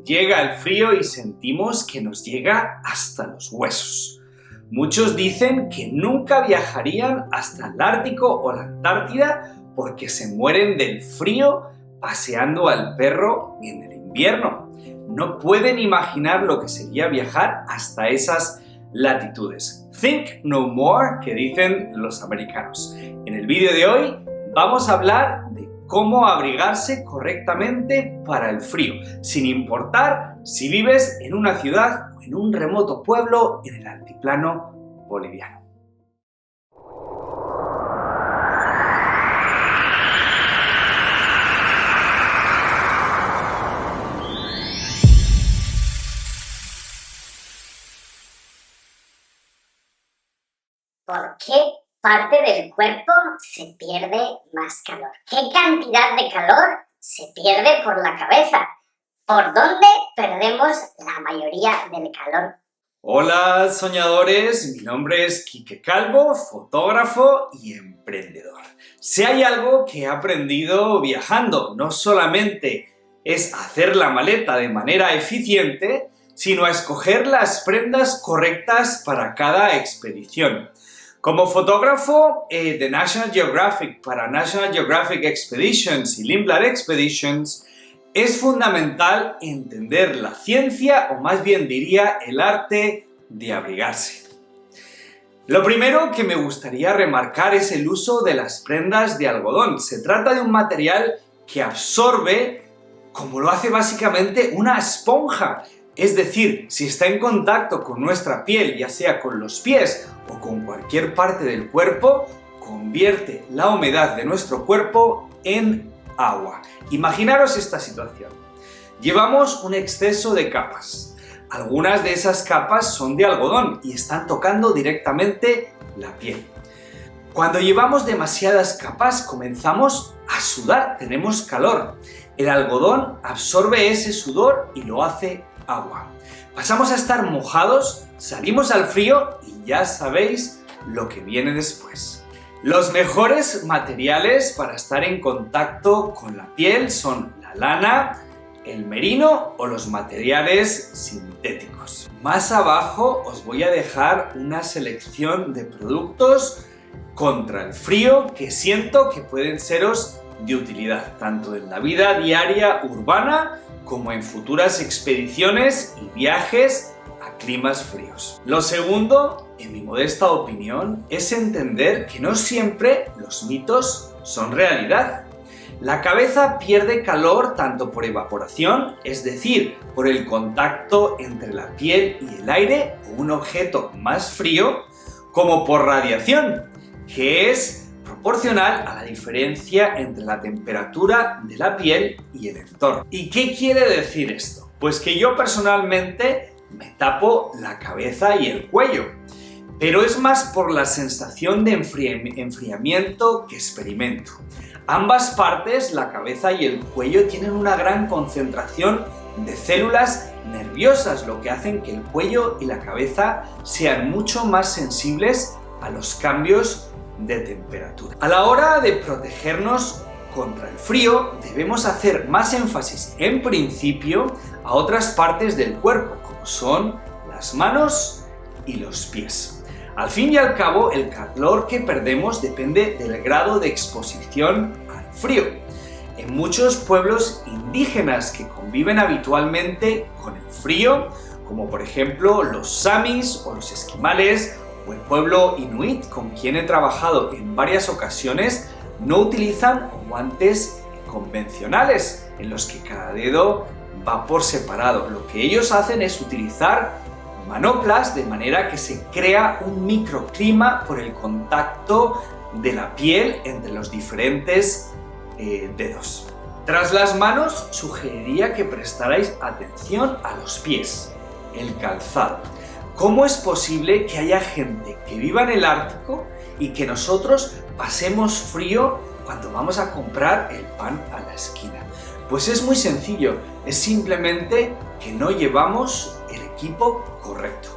Llega el frío y sentimos que nos llega hasta los huesos. Muchos dicen que nunca viajarían hasta el Ártico o la Antártida porque se mueren del frío paseando al perro en el invierno. No pueden imaginar lo que sería viajar hasta esas latitudes. Think no more, que dicen los americanos. En el vídeo de hoy vamos a hablar de cómo abrigarse correctamente para el frío, sin importar si vives en una ciudad o en un remoto pueblo en el altiplano boliviano. ¿Por qué parte del cuerpo se pierde más calor? ¿Qué cantidad de calor se pierde por la cabeza? ¿Por dónde perdemos la mayoría del calor? Hola soñadores, mi nombre es Quique Calvo, fotógrafo y emprendedor. Si hay algo que he aprendido viajando, no solamente es hacer la maleta de manera eficiente, sino a escoger las prendas correctas para cada expedición. Como fotógrafo de National Geographic para National Geographic Expeditions y Lindblad Expeditions, es fundamental entender la ciencia, o más bien diría el arte de abrigarse. Lo primero que me gustaría remarcar es el uso de las prendas de algodón. Se trata de un material que absorbe, como lo hace básicamente una esponja. Es decir, si está en contacto con nuestra piel, ya sea con los pies o con cualquier parte del cuerpo, convierte la humedad de nuestro cuerpo en agua. Imaginaros esta situación. Llevamos un exceso de capas. Algunas de esas capas son de algodón y están tocando directamente la piel. Cuando llevamos demasiadas capas, comenzamos a sudar, tenemos calor. El algodón absorbe ese sudor y lo hace agua. Pasamos a estar mojados, salimos al frío y ya sabéis lo que viene después. Los mejores materiales para estar en contacto con la piel son la lana, el merino o los materiales sintéticos. Más abajo os voy a dejar una selección de productos contra el frío que siento que pueden seros de utilidad, tanto en la vida diaria urbana como en futuras expediciones y viajes a climas fríos. Lo segundo, en mi modesta opinión, es entender que no siempre los mitos son realidad. La cabeza pierde calor tanto por evaporación, es decir, por el contacto entre la piel y el aire o un objeto más frío, como por radiación, que es proporcional a la diferencia entre la temperatura de la piel y el entorno. ¿Y qué quiere decir esto? Pues que yo personalmente me tapo la cabeza y el cuello, pero es más por la sensación de enfriamiento que experimento. Ambas partes, la cabeza y el cuello, tienen una gran concentración de células nerviosas, lo que hacen que el cuello y la cabeza sean mucho más sensibles a los cambios de temperatura. A la hora de protegernos contra el frío, debemos hacer más énfasis, en principio, a otras partes del cuerpo, como son las manos y los pies. Al fin y al cabo, el calor que perdemos depende del grado de exposición al frío. En muchos pueblos indígenas que conviven habitualmente con el frío, como por ejemplo los samis o los esquimales, o el pueblo inuit, con quien he trabajado en varias ocasiones, no utilizan guantes convencionales, en los que cada dedo va por separado. Lo que ellos hacen es utilizar manoplas, de manera que se crea un microclima por el contacto de la piel entre los diferentes dedos. Tras las manos, sugeriría que prestarais atención a los pies, el calzado. ¿Cómo es posible que haya gente que viva en el Ártico y que nosotros pasemos frío cuando vamos a comprar el pan a la esquina? Pues es muy sencillo, es simplemente que no llevamos el equipo correcto.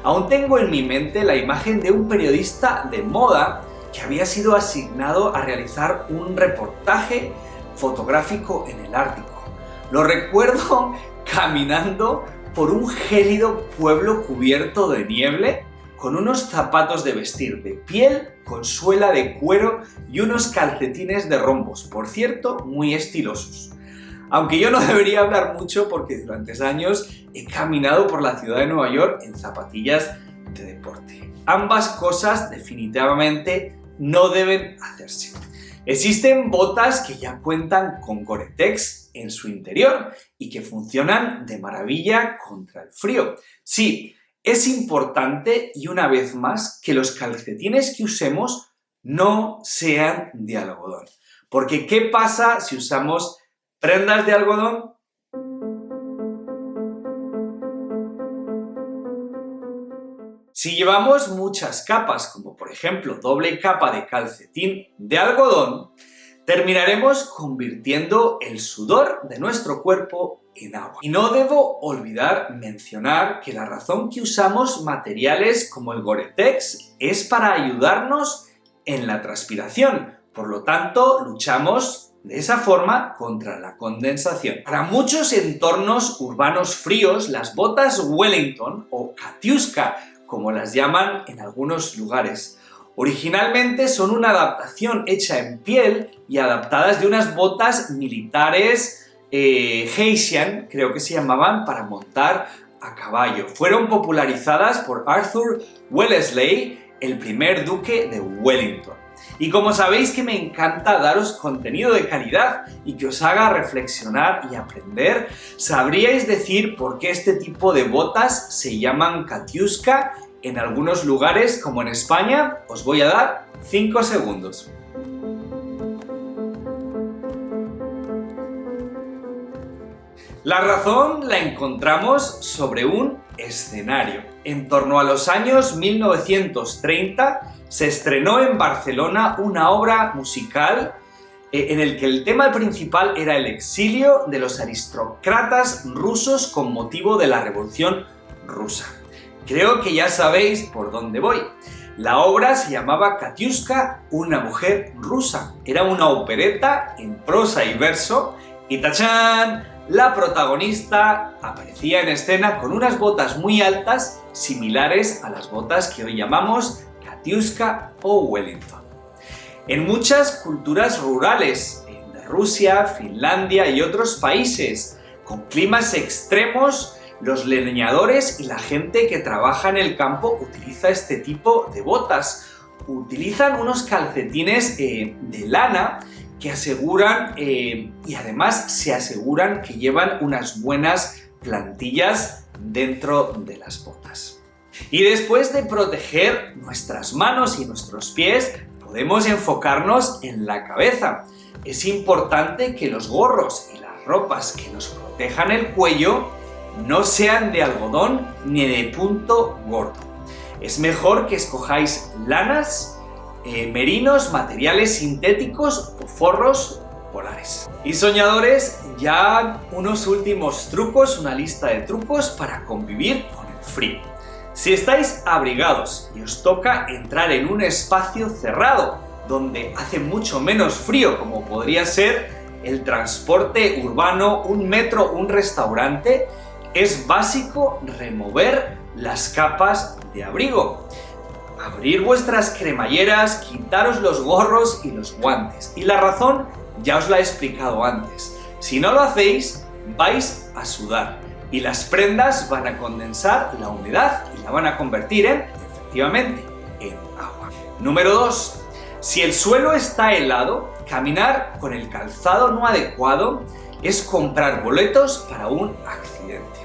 Aún tengo en mi mente la imagen de un periodista de moda que había sido asignado a realizar un reportaje fotográfico en el Ártico. Lo recuerdo caminando por un gélido pueblo cubierto de nieve, con unos zapatos de vestir de piel, con suela de cuero y unos calcetines de rombos, por cierto, muy estilosos. Aunque yo no debería hablar mucho porque durante años he caminado por la ciudad de Nueva York en zapatillas de deporte. Ambas cosas definitivamente no deben hacerse. Existen botas que ya cuentan con Gore-Tex en su interior y que funcionan de maravilla contra el frío. Sí, es importante, y una vez más, que los calcetines que usemos no sean de algodón. Porque ¿qué pasa si usamos prendas de algodón? Si llevamos muchas capas, como por ejemplo doble capa de calcetín de algodón, terminaremos convirtiendo el sudor de nuestro cuerpo en agua. Y no debo olvidar mencionar que la razón que usamos materiales como el Gore-Tex es para ayudarnos en la transpiración. Por lo tanto, luchamos de esa forma contra la condensación. Para muchos entornos urbanos fríos, las botas Wellington o Katiuska, como las llaman en algunos lugares, originalmente son una adaptación hecha en piel y adaptadas de unas botas militares Haitian, creo que se llamaban, para montar a caballo. Fueron popularizadas por Arthur Wellesley, el primer duque de Wellington. Y como sabéis que me encanta daros contenido de calidad y que os haga reflexionar y aprender, ¿sabríais decir por qué este tipo de botas se llaman Katiuska en algunos lugares como en España? Os voy a dar 5 segundos. La razón la encontramos sobre un escenario. En torno a los años 1930 se estrenó en Barcelona una obra musical en el que el tema principal era el exilio de los aristócratas rusos con motivo de la Revolución Rusa. Creo que ya sabéis por dónde voy. La obra se llamaba Katiuska, una mujer rusa. Era una opereta en prosa y verso y ¡tachán! La protagonista aparecía en escena con unas botas muy altas, similares a las botas que hoy llamamos Katiuska o Wellington. En muchas culturas rurales de Rusia, Finlandia y otros países con climas extremos, los leñadores y la gente que trabaja en el campo utiliza este tipo de botas. Utilizan unos calcetines de lana que aseguran y además se aseguran que llevan unas buenas plantillas dentro de las botas. Y después de proteger nuestras manos y nuestros pies, podemos enfocarnos en la cabeza. Es importante que los gorros y las ropas que nos protejan el cuello no sean de algodón ni de punto gordo. Es mejor que escojáis lanas, merinos, materiales sintéticos o forros polares. Y soñadores, ya unos últimos trucos, una lista de trucos para convivir con el frío. Si estáis abrigados y os toca entrar en un espacio cerrado donde hace mucho menos frío, como podría ser el transporte urbano, un metro, un restaurante, es básico remover las capas de abrigo. Abrir vuestras cremalleras, quitaros los gorros y los guantes. Y la razón ya os la he explicado antes. Si no lo hacéis, vais a sudar y las prendas van a condensar la humedad y la van a convertir efectivamente, en agua. Número 2. Si el suelo está helado, caminar con el calzado no adecuado es comprar boletos para un accidente.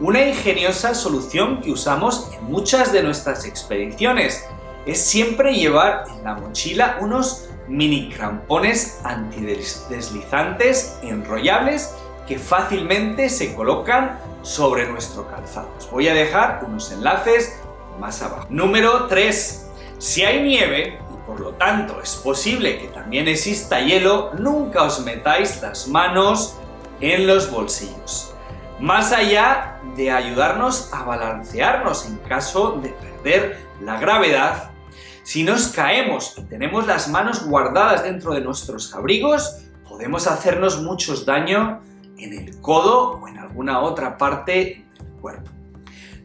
Una ingeniosa solución que usamos en muchas de nuestras expediciones es siempre llevar en la mochila unos mini crampones antideslizantes enrollables que fácilmente se colocan sobre nuestro calzado. Os voy a dejar unos enlaces más abajo. Número 3. Si hay nieve, y por lo tanto es posible que también exista hielo, nunca os metáis las manos en los bolsillos. Más allá de ayudarnos a balancearnos en caso de perder la gravedad, si nos caemos y tenemos las manos guardadas dentro de nuestros abrigos, podemos hacernos mucho daño en el codo o en alguna otra parte del cuerpo.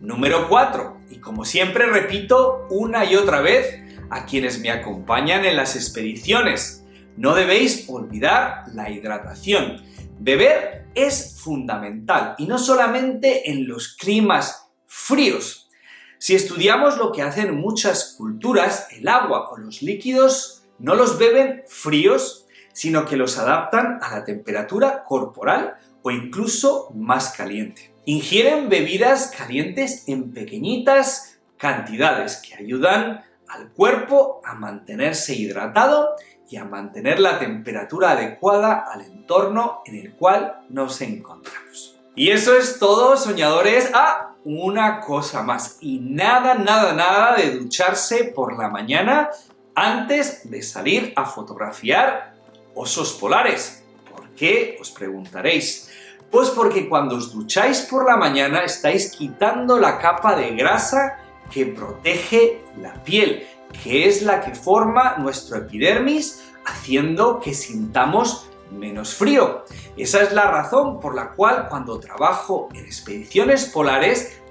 Número 4, y como siempre repito una y otra vez a quienes me acompañan en las expediciones, no debéis olvidar la hidratación. Beber es fundamental y no solamente en los climas fríos. Si estudiamos lo que hacen muchas culturas, el agua o los líquidos no los beben fríos, sino que los adaptan a la temperatura corporal o incluso más caliente. Ingieren bebidas calientes en pequeñitas cantidades que ayudan al cuerpo a mantenerse hidratado y a mantener la temperatura adecuada al entorno en el cual nos encontramos. Y eso es todo, soñadores. Una cosa más, y nada de ducharse por la mañana antes de salir a fotografiar osos polares. ¿Por qué? Os preguntaréis. Pues porque cuando os ducháis por la mañana estáis quitando la capa de grasa que protege la piel, que es la que forma nuestro epidermis, haciendo que sintamos menos frío. Esa es la razón por la cual cuando trabajo en expediciones polares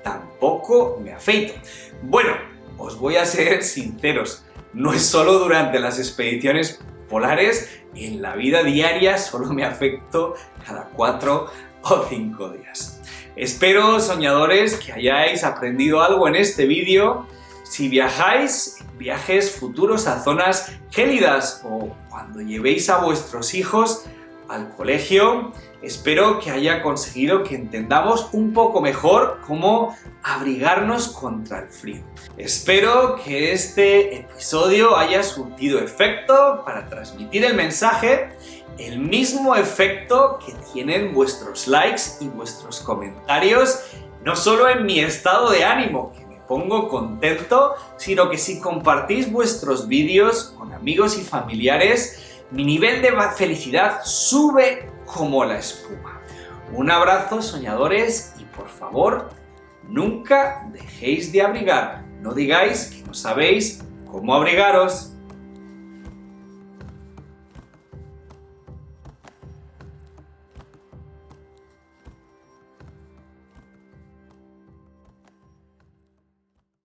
tampoco me afeito. Bueno, os voy a ser sinceros, no es solo durante las expediciones polares, en la vida diaria solo me afeito cada 4 o 5 días. Espero, soñadores, que hayáis aprendido algo en este vídeo. Si viajáis en viajes futuros a zonas gélidas o cuando llevéis a vuestros hijos al colegio, espero que haya conseguido que entendamos un poco mejor cómo abrigarnos contra el frío. Espero que este episodio haya surtido efecto para transmitir el mensaje, el mismo efecto que tienen vuestros likes y vuestros comentarios, no solo en mi estado de ánimo, que me pongo contento, sino que si compartís vuestros vídeos con amigos y familiares, mi nivel de felicidad sube como la espuma. Un abrazo, soñadores, y por favor, nunca dejéis de abrigar. No digáis que no sabéis cómo abrigaros.